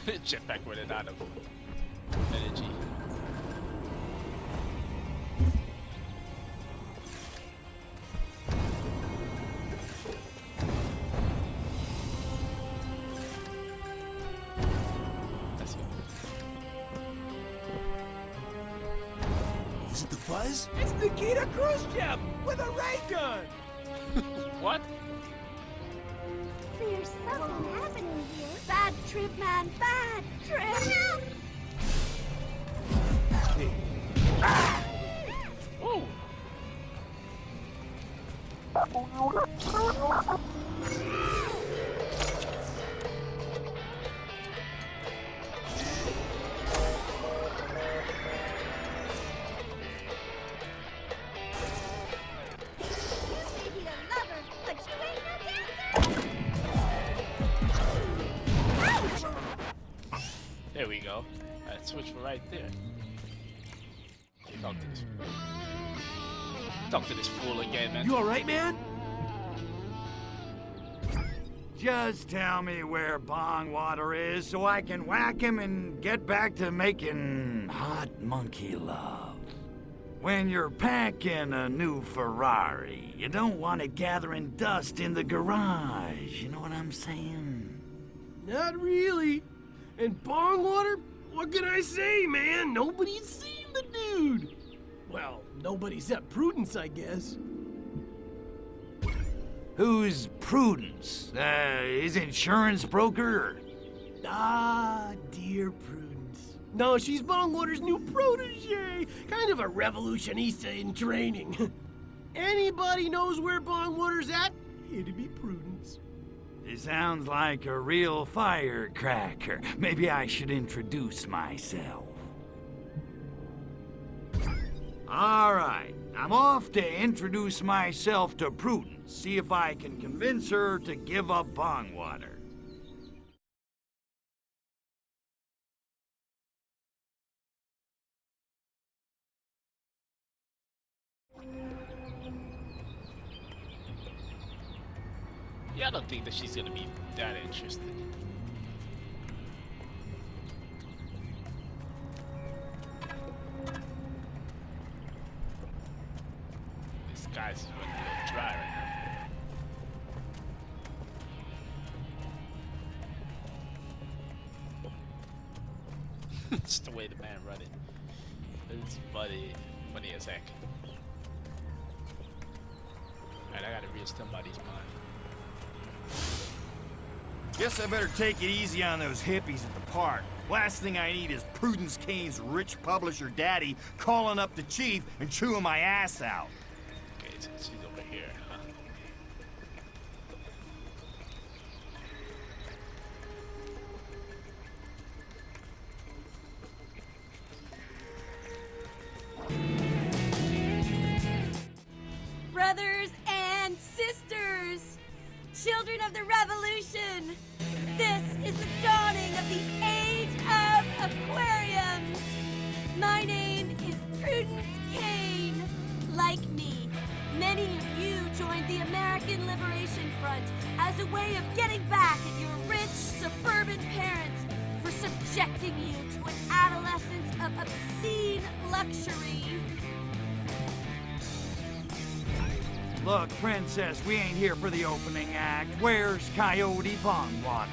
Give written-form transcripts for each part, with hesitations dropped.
Jetpack running out of energy. Let's go. Is it the Fuzz? It's Nikita Khrushchev with a ray gun! What? There's something happening here. Bad trip, man. Bad trip. Oh! You may be a lover, but you ain't no dancer. There we go. That switch for right there. Talk to this fool again, man. You alright, man? Just tell me where Bong Water is so I can whack him and get back to making hot monkey love. When you're packing a new Ferrari, you don't want it gathering dust in the garage. You know what I'm saying? Not really. And Bongwater? What can I say, man? Nobody's seen the dude. Well, nobody except Prudence, I guess. Who's Prudence? His insurance broker? Ah, dear Prudence. No, she's Bongwater's new protege. Kind of a revolutionista in training. Anybody knows where Bongwater's at? It'd be Prudence. It sounds like a real firecracker. Maybe I should introduce myself. All right, I'm off to introduce myself to Prudence, see if I can convince her to give up Bongwater. Yeah, I don't think that she's gonna be that interested. This guy's running a little dry right now. It's the way the man run it. It's funny as heck. Alright, I gotta real somebody's mind. Guess I better take it easy on those hippies at the park. Last thing I need is Prudence Kane's rich publisher daddy calling up the chief and chewing my ass out. Okay, so she's over here, huh? Brothers and sisters, children of the revolution, this is the dawning of the age of aquariums. My name is Prudence Kane. Like me, many of you joined the American Liberation Front as a way of getting back at your rich suburban parents for subjecting you to an adolescence of obscene luxury. Look, Princess, we ain't here for the opening act. Where's Coyote Bongwater?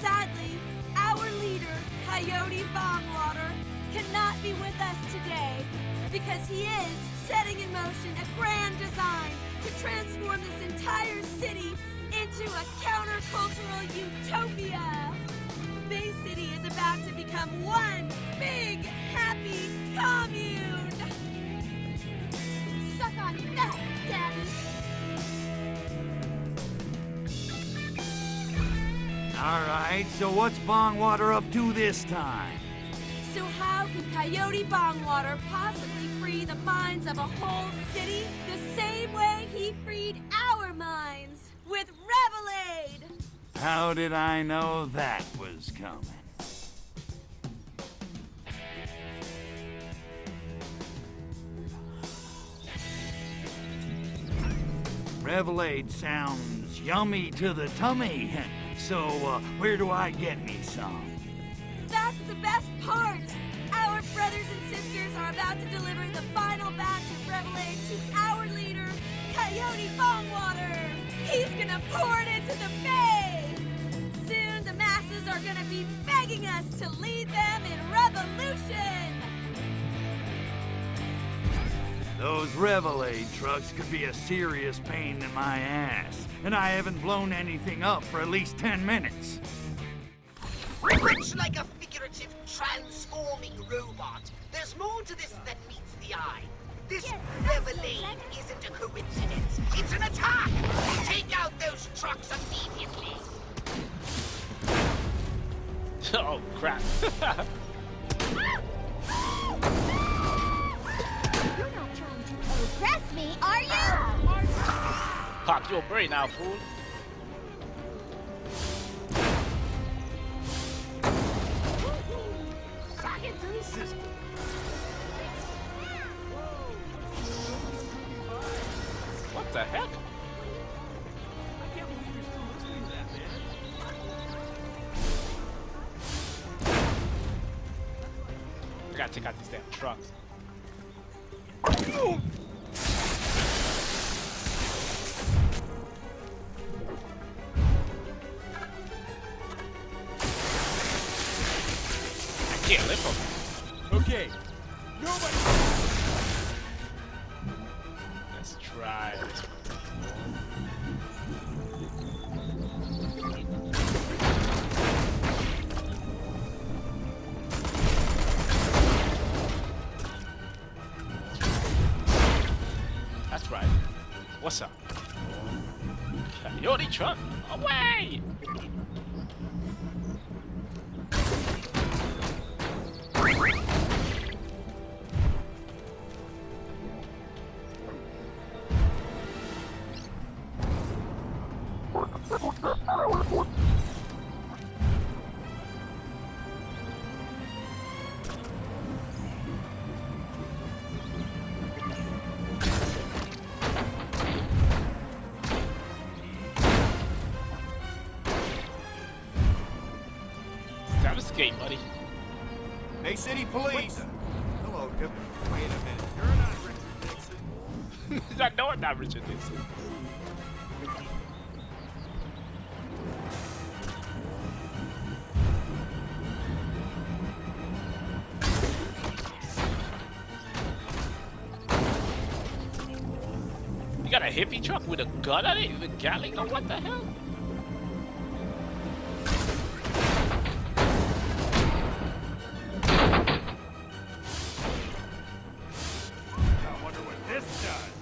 Sadly, our leader, Coyote Bongwater, cannot be with us today because he is setting in motion a grand design to transform this entire city into a countercultural utopia. Bay City is about to become one big, happy commune. Suck on that, Daddy. All right, so what's Bongwater up to this time? So how can Coyote Bongwater possibly free the minds of a whole city the same way he freed our minds with Revelade? How did I know that was coming? Revelade sounds yummy to the tummy. So, where do I get me some? the best part. Our brothers and sisters are about to deliver the final batch of Revelade to our leader, Coyote Bongwater. He's gonna pour it into the bay. Soon the masses are gonna be begging us to lead them in revolution. Those Revelade trucks could be a serious pain in my ass, and I haven't blown anything up for at least 10 minutes. Much like a figurative transforming robot, there's more to this than meets the eye. This Revelade isn't a coincidence. It's an attack! Take out those trucks immediately! Oh, crap. You're not trying to oppress me, are you? Pop your brain now, fool. Sock it to the system. What the heck? I can't believe you're still listening to that, man. I gotta take out these damn trucks. I can't lift them. Okay. Nobody. Let's try this. That's right. What's up? Coyote truck, away! Time to skate, buddy. Hey, city police. Hello, Kip. Wait a minute. You're not Richard Nixon. I know I'm not Richard Nixon. You got a hippie truck with a gun on it? With a Gatling gun? What the hell? I wonder what this does.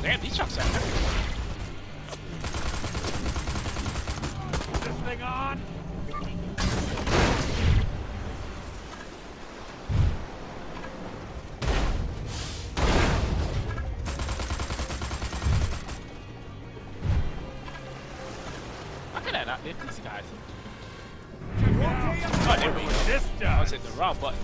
Damn, these trucks are heavy. This thing on? How can I not lift these guys? Okay, Oh, there we go. This I was does. hitting the wrong button.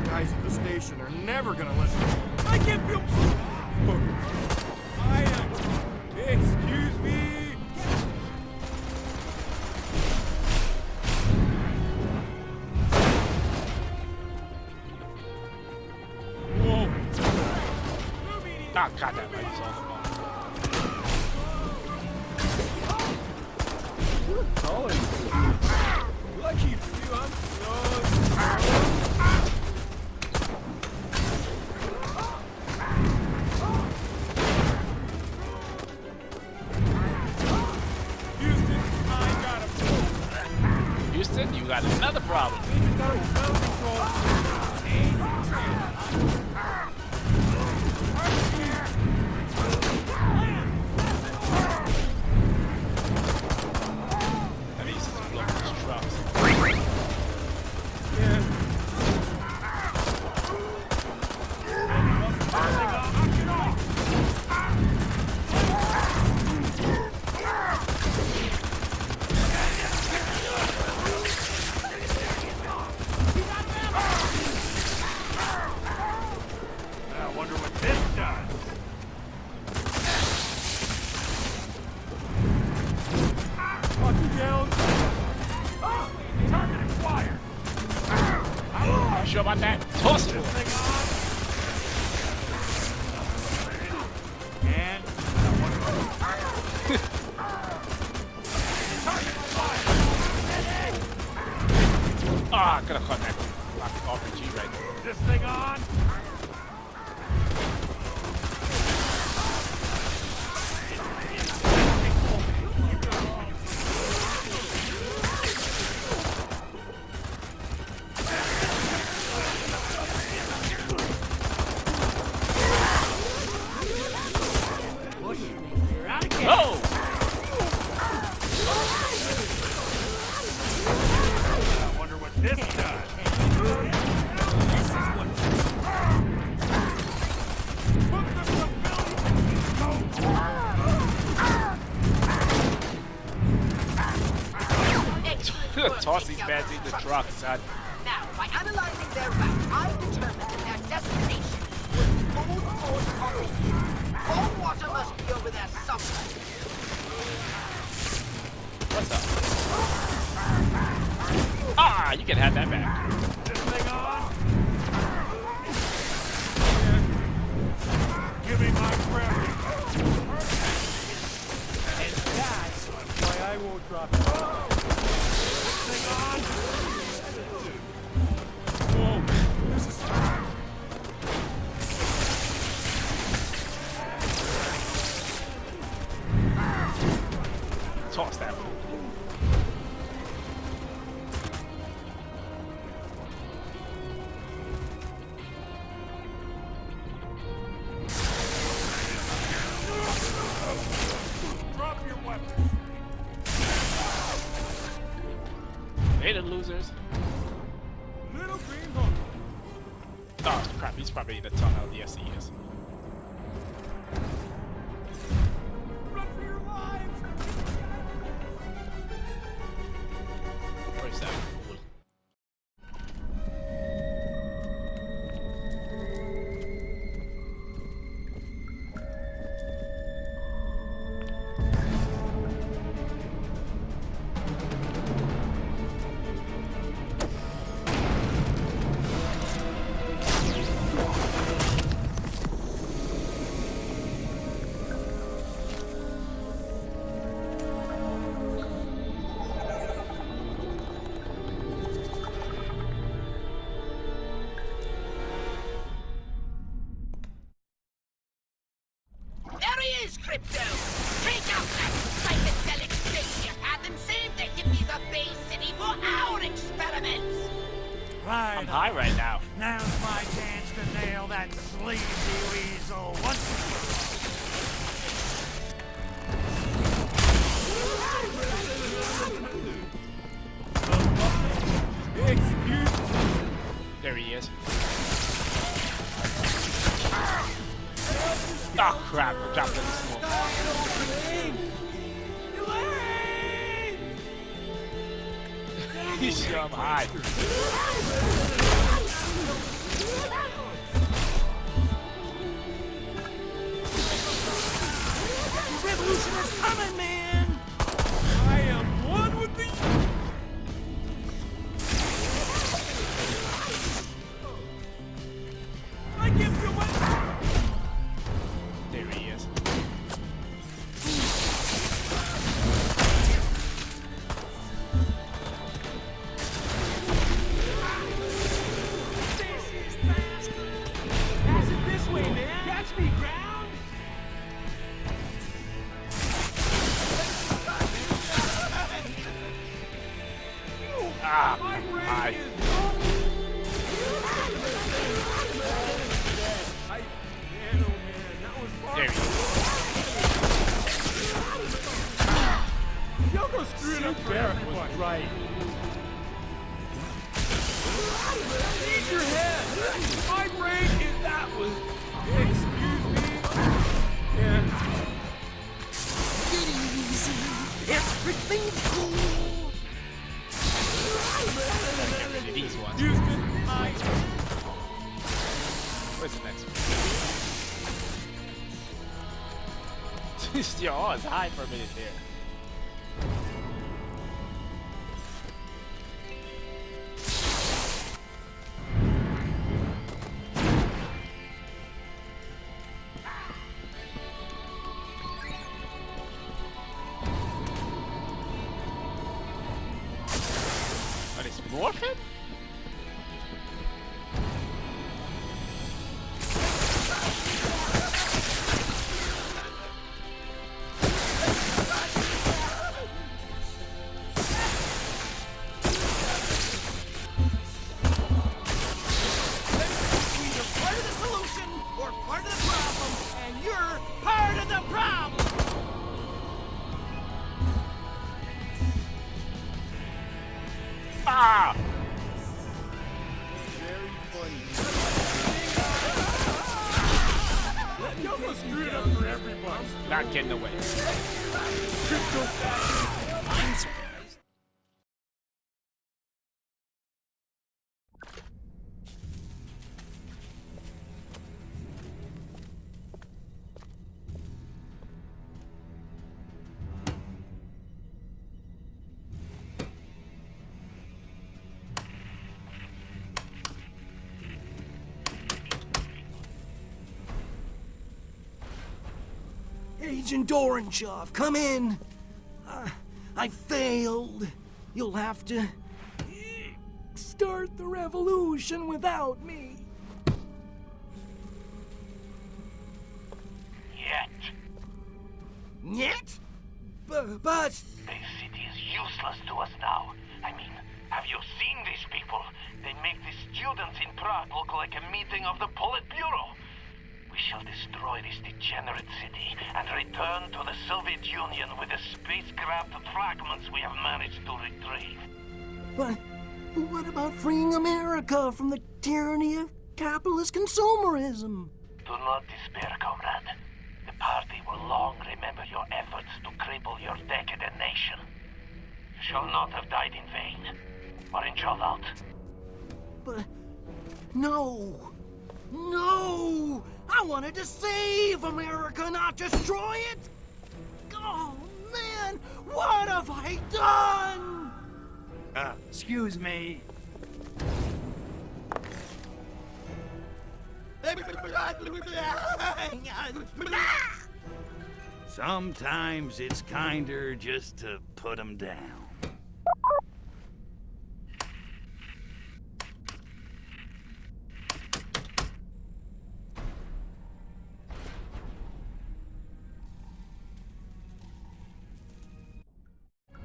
Guys at the station are never gonna listen. I can't feel. I am. Excuse me. Whoa. Ah, God, that light's on the ball. Lucky you, I'm so. Houston, I got a Houston, you got another problem. Let me use this blow these trucks. toss these bad in the truck, son. Now, by analyzing their route, I determined that their destination was the old fort on the hill. All water must be over there somewhere. What's up? Ah, you can have that back. This thing on? Give me my credit. And that's why I won't drop it. This thing on? Whoa, this is... Toss that fool. Drop your weapon. They the losers. Little green hook. Oh crap, he's probably in the tunnel. Yes, he is. Run for your lives. Where's that fool? There he is, Crypto! Take out that psychedelic thing you had and save the hippies of Bay City for our experiments! Right. I'm high right now. Now's my chance to nail that sleazy weasel once and for all. Excuse me. There he is. Oh crap, I dropped in the smoke. He's so high. Revolution is coming, man! I am one with the... I can feel my... There he is. Pass it this way, man! Catch me, ground! Ah, My brain high. is... Man, oh man, that was far. There he is. Yoko screwed up for everybody. Right. Use your head! My brain is... That was... Excuse me? Yeah. Get easy. Everything's cool. Get rid of these ones. Houston, I... Where's the next one? Yo, I was high for a minute there. Are they morphing? Either part of the solution or part of the problem, and you're part of the problem! Ah! Very funny. Yoko screwed up for everybody. Not getting away. Crypto fashion. Agent Orangeoff, come in. I failed. You'll have to start the revolution without me. Yet? But... This city is useless to us now. I mean, have you seen these people? They make the students in Prague look like a meeting of the Politburo. We shall destroy this degenerate city and return to the Soviet Union with the spacecraft fragments we have managed to retrieve. But what about freeing America from the tyranny of capitalist consumerism? Do not despair, comrade. The party will long remember your efforts to cripple your decadent nation. You shall not have died in vain, or in job. But... no! No! I wanted to save America, not destroy it! Oh, man! What have I done? Excuse me. Sometimes it's kinder just to put 'em down.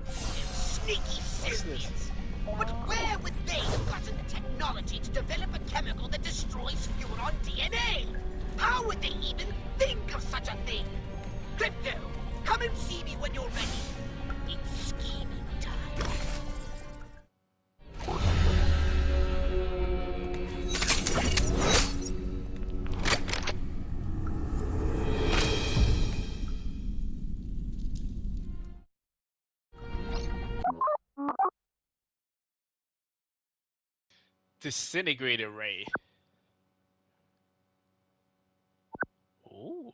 Sneaky Soviets! But where would they have gotten the technology to develop a chemical that destroys furon DNA? How would they even think of such a thing? Crypto, come and see me when you're ready. It's scheming time. Disintegrator ray. Ooh.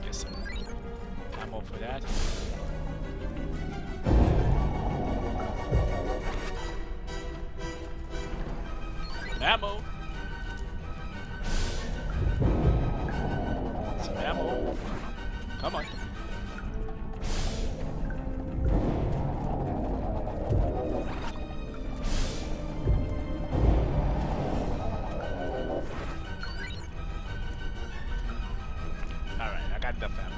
Get some ammo for that. Ammo. Some ammo. Come on. Alright, I got enough ammo.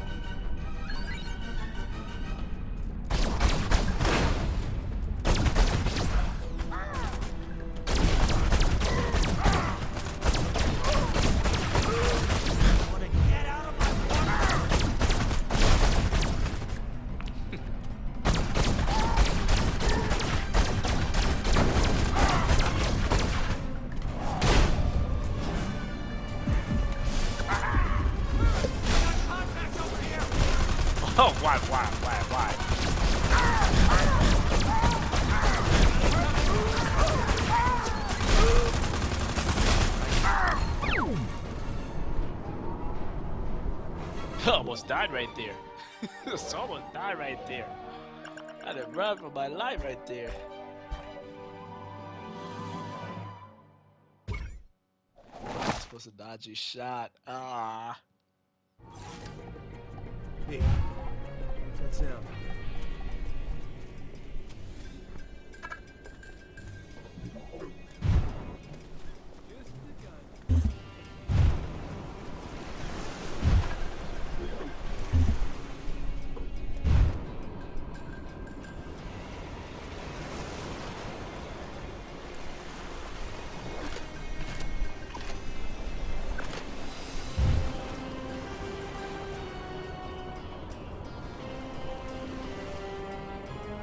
Oh, why? Almost died right there. Almost died right there. I had to run for my life right there. I'm supposed to dodge a shot. Ah. Hey, what's that sound?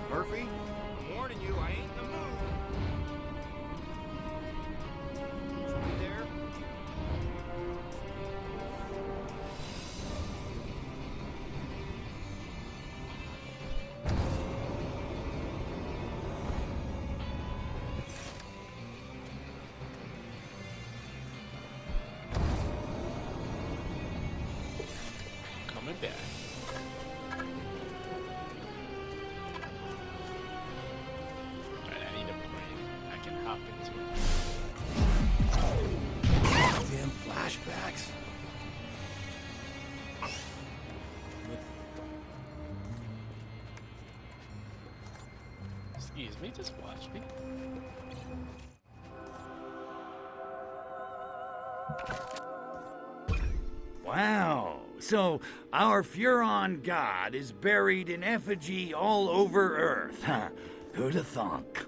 Murphy, I'm warning you, I ain't in the mood. bad. Alright, I need a brain I can hop into. Damn flashbacks. Excuse me, just watch me. Wow. So, our Furon god is buried in effigy all over Earth, huh? Who'd have thunk?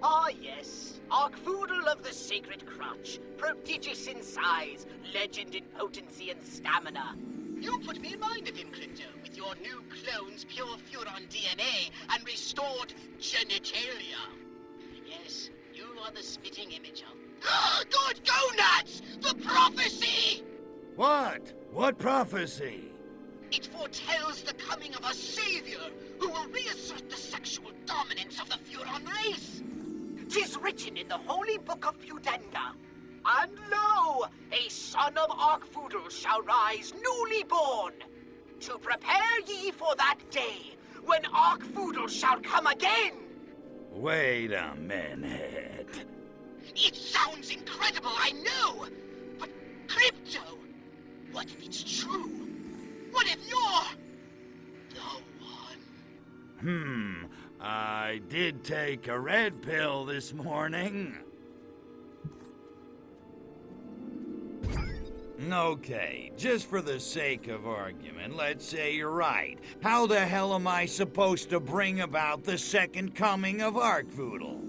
Ah, yes. Arkfoodle of the Sacred Crotch. Prodigious in size, legend in potency and stamina. You put me in mind of him, Crypto, with your new clone's pure Furon DNA and restored genitalia. Yes, you are the spitting image of... Good gonads! The prophecy! What? What prophecy? It foretells the coming of a savior who will reassert the sexual dominance of the Furon race. 'Tis written in the holy book of Pudenda. And lo, a son of Arkfoodle shall rise newly born, to prepare ye for that day when Arkfoodle shall come again. Wait a minute. It sounds incredible, I know, but Crypto, what if it's true? What if you're the one? I did take a red pill this morning. Okay, just for the sake of argument, let's say you're right. How the hell am I supposed to bring about the second coming of Arkfoodle?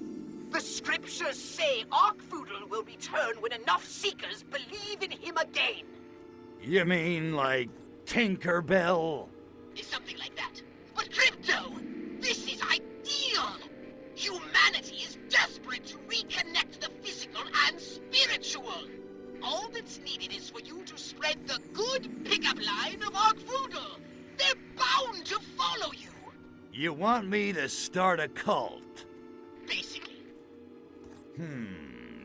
The scriptures say Arkfoodle will return when enough seekers believe in him again. You mean like Tinkerbell? It's something like that. But Crypto, this is ideal! Humanity is desperate to reconnect the physical and spiritual. All that's needed is for you to spread the good pickup line of Arkfoodle. They're bound to follow you. You want me to start a cult? Basically.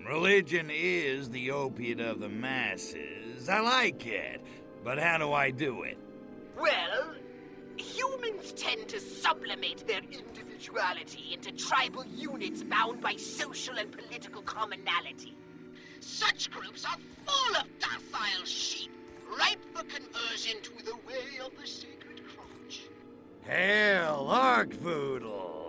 Religion is the opiate of the masses. I like it, but how do I do it? Well, humans tend to sublimate their individuality into tribal units bound by social and political commonality. Such groups are full of docile sheep, ripe for conversion to the way of the Sacred Crotch. Hail, Arkfoodle!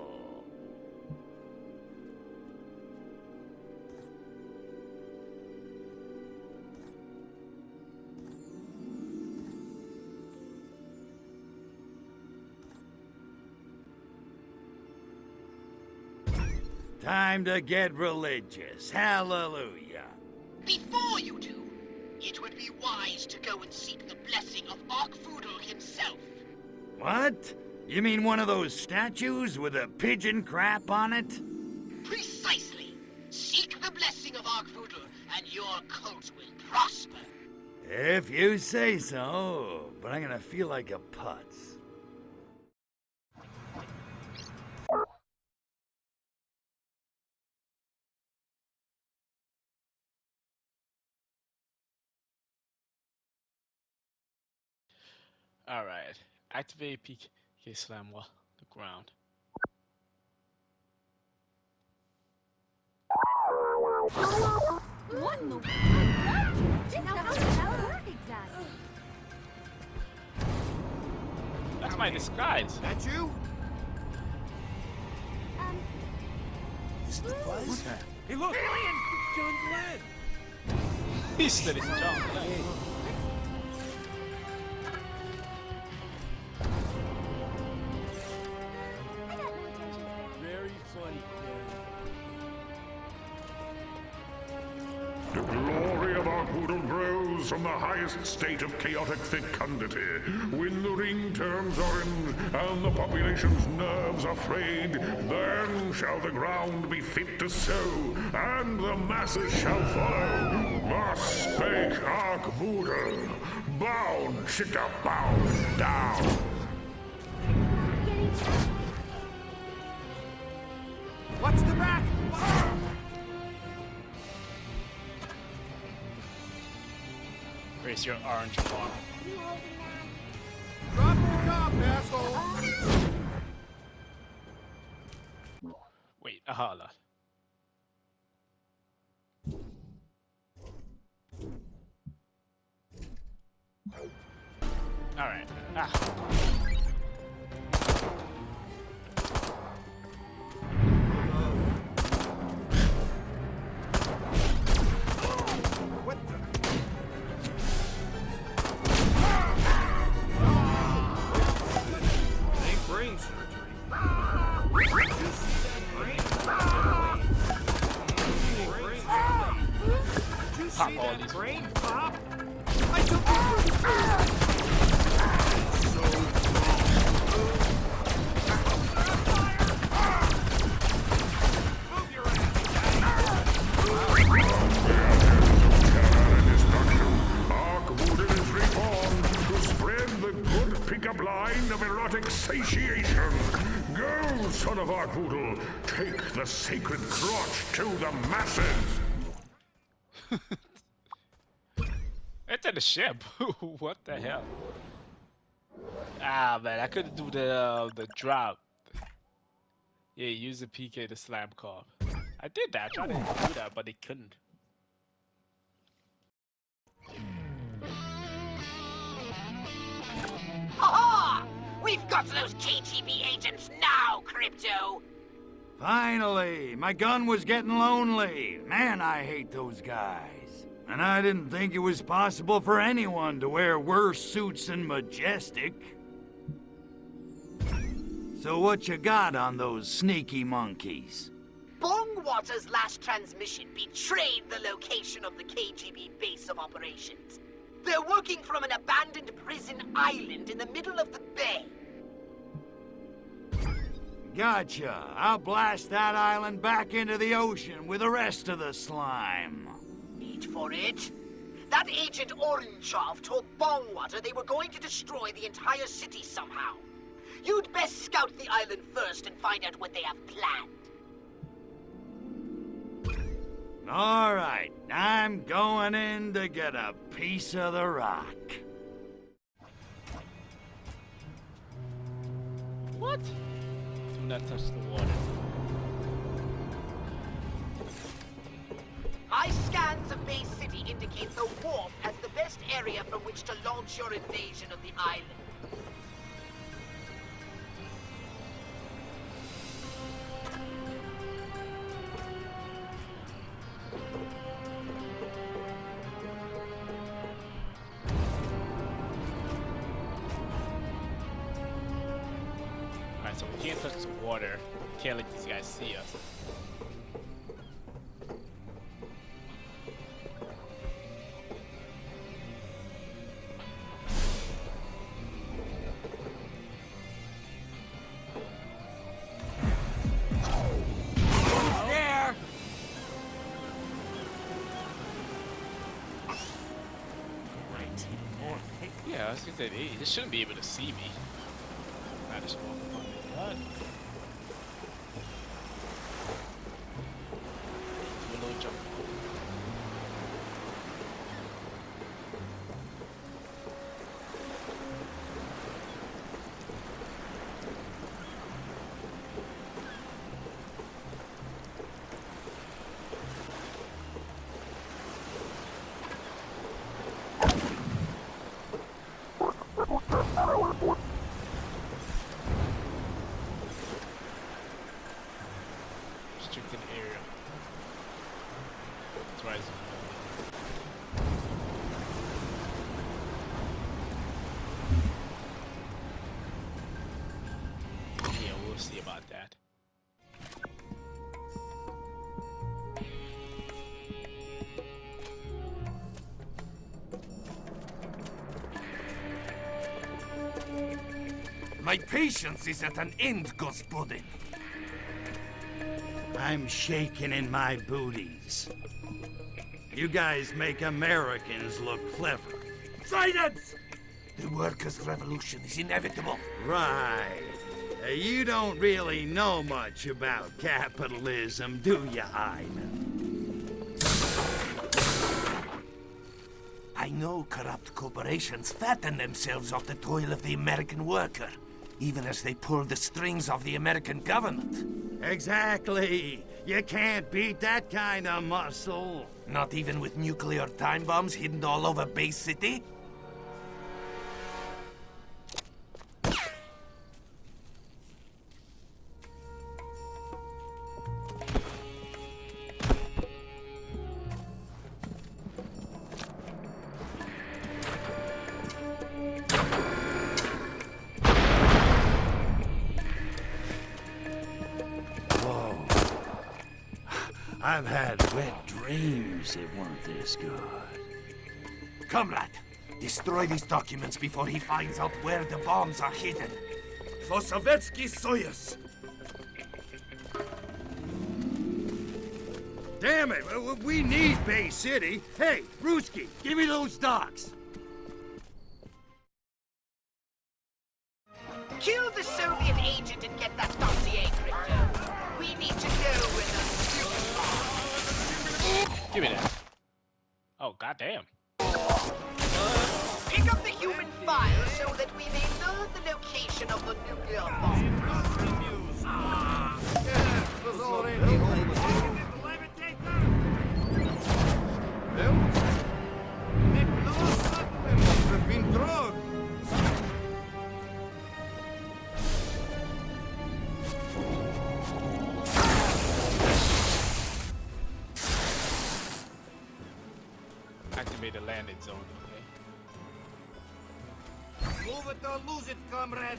Time to get religious. Hallelujah. Before you do, it would be wise to go and seek the blessing of Arkfoodle himself. What? You mean one of those statues with a pigeon crap on it? Precisely. Seek the blessing of Arkfoodle, and your cult will prosper. If you say so, but I'm gonna feel like a putz. Alright. Activate PK slam while the ground. What in the world? Just how does that work exactly? That's my disguise. That you? Is it the buzz? Hey, look! Alien! It's John Glenn! He said it's John. Very funny, The glory of Arkfoodle grows from the highest state of chaotic fecundity. When the ring turns orange and the population's nerves are frayed, then shall the ground be fit to sow, and the masses shall follow. Thus spake Arkfoodle. Bound, chica, bound, down. What's the back? Where's your orange farm? Drop your cup, asshole! Wait, hold on. Alright. Ah. What the? Ain't brain surgery. Pop all these. Brain pop? I took it Move your ass, Arkwood is reborn to spread the good pickup line of erotic satiation. Go, son of Arkwoodle, take the sacred crotch to the masses. Enter the ship. What the hell? Ah man, I couldn't do the drop. Yeah, use the PK to slam call. I did that. I tried to do that, but it couldn't. Ha! We've got those KGB agents now, Crypto! Finally! My gun was getting lonely. Man, I hate those guys. And I didn't think it was possible for anyone to wear worse suits than Majestic. So what you got on those sneaky monkeys? Bongwater's last transmission betrayed the location of the KGB base of operations. They're working from an abandoned prison island in the middle of the bay. Gotcha. I'll blast that island back into the ocean with the rest of the slime. Need for it? That agent Orangeov told Bongwater they were going to destroy the entire city somehow. You'd best scout the island first and find out what they have planned. All right, I'm going in to get a piece of the rock. What? Do not touch the water. My scans of Bay City indicate the wharf as the best area from which to launch your invasion of the island. Alright, so we can't touch the water. Can't let these guys see us. There! Yeah, I was gonna say they shouldn't be able to see me. I just walk up on the gun. Do a little jump. Restricted area. That's right. Yeah, we'll see about that. My patience is at an end, Gospodin. I'm shaking in my booties. You guys make Americans look clever. Silence! The workers' revolution is inevitable. Right. You don't really know much about capitalism, do you, Hyman? I I know corrupt corporations fatten themselves off the toil of the American worker, even as they pull the strings of the American government. Exactly. You can't beat that kind of muscle. Not even with nuclear time bombs hidden all over Bay City? I've had wet dreams that weren't this good. Comrade, destroy these documents before he finds out where the bombs are hidden. For Sovietsky Soyuz! Damn it, we need Bay City. Hey, Brewski, give me those docs. Kill the Soviet agent and get that dossier, Crypto. We need to know where the secrets are. Give me that. Oh, goddamn. Pick up the human file so that we may learn the location of the nuclear bombs. Activate the landing zone, okay? Move it or lose it, comrade.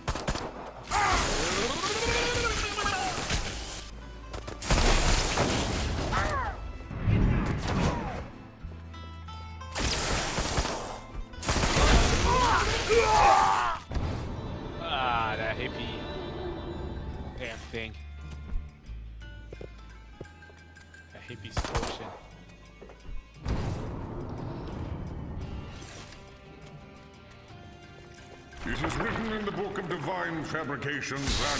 Ah, that hippie. Damn thing. That hippie's potion. It is written in the Book of Divine Fabrications that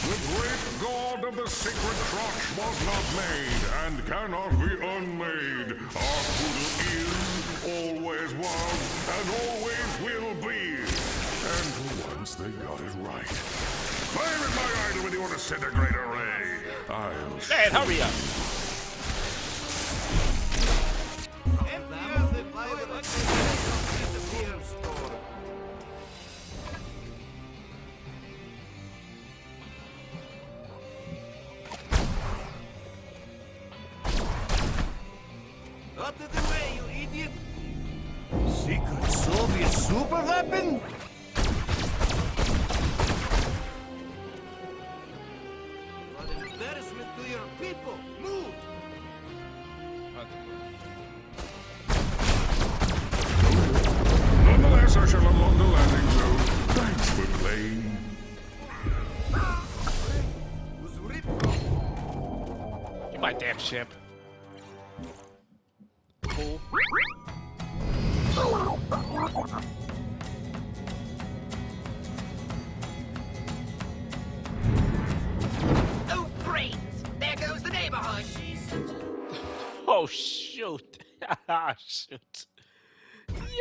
the great god of the sacred crotch was not made and cannot be unmade. Our poodle is, always was, and always will be. And for once they got it right. Fire at my idol with your disintegrator ray. I'll Man, hurry up. Out of the way, you idiot! Secret Soviet super weapon? What an embarrassment to your people! Move! Nonetheless, I shall unlock the landing zone. Thanks for playing. You my damn ship. Cool. Oh, great! There goes the neighborhood. Oh shoot! Ah shoot!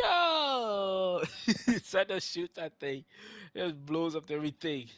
Yo! Instead of shoot that thing, it just blows up everything.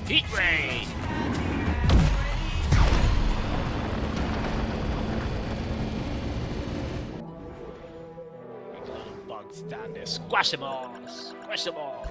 Heat ray! These little bugs down there. Squash them all! Squash them all!